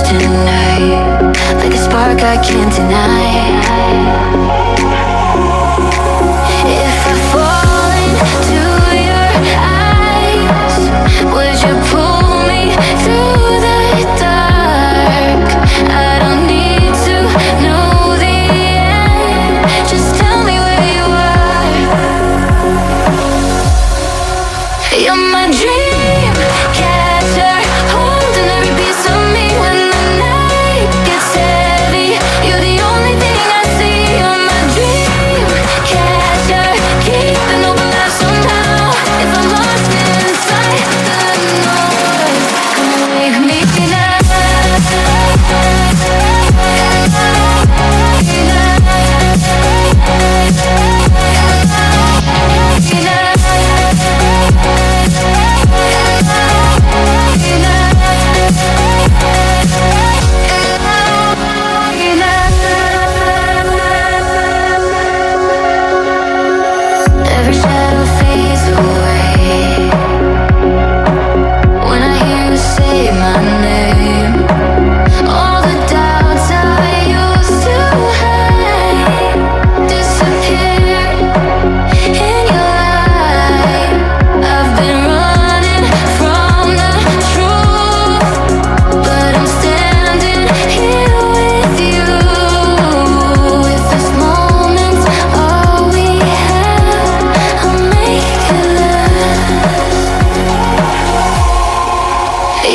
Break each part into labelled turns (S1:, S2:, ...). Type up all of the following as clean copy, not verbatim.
S1: tonight, like a spark I can't deny. If I fall into your eyes, would you pull me through the dark? I don't need to know the end, just tell me where you are. You're my dream catcher, holding every piece of me when the night gets heavy. You're the only thing I see. You're my dream catcher, keeping open life somehow. If I'm lost inside the noise, come and wake me now. Every shadow fades away when I hear you say my name. All the doubts I used to hide disappear in your light. I've been running from the truth, but I'm standing here with you. If this moment's all we have, I'll make it last.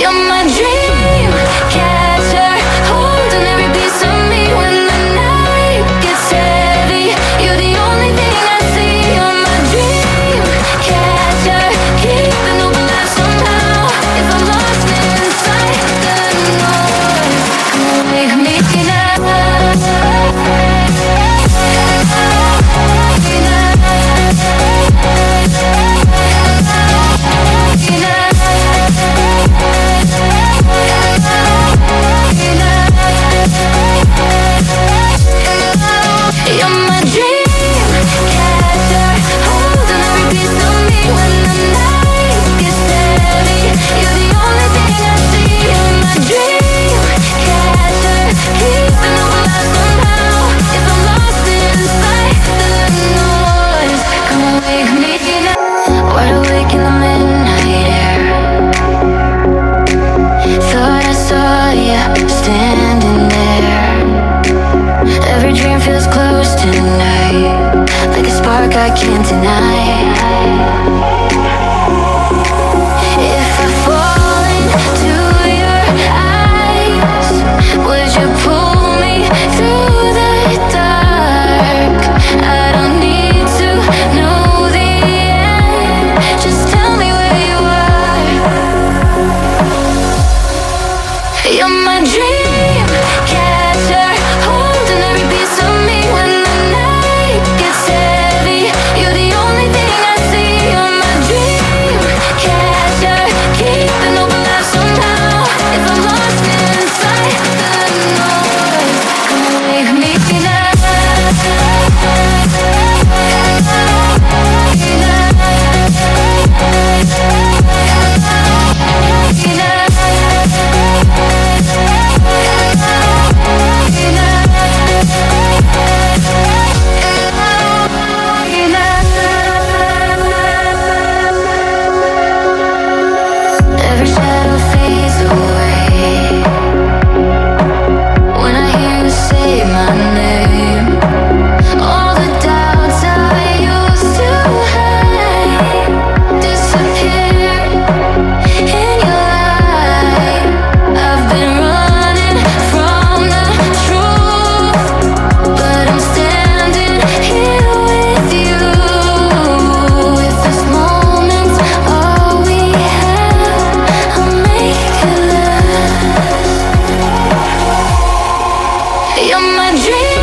S1: You're my dream catcher, holding every piece of me when the night gets heavy. You're the only thing I see. You're my dream catcher, keeping open life somehow. If I'm lost inside the noise, come and wake me now. You're my dream catcher, holding every piece of me when the night gets heavy. You're the only thing I see. You're my dream catcher, keeping open life somehow. If I'm lost inside the noise, come and wake me now. Wide awake in the midnight air, thought I saw you standing there. Every dream feels close tonight, like a spark I can't deny. If I fall into your eyes, would you pull me through the dark? I don't need to know the end, just tell me where you are. You're my dream catcher, holding every piece of me when the night gets heavy. You're the only thing I see. You're my dream catcher, keeping open life somehow. If I'm lost inside the noise, come and wake me now. Every shadow fades away when I hear you say my name. All the doubts I used to hide disappear in your light. I've been running from the truth, but I'm standing here with you. If this moment's all we have, I'll make it last. You're my dream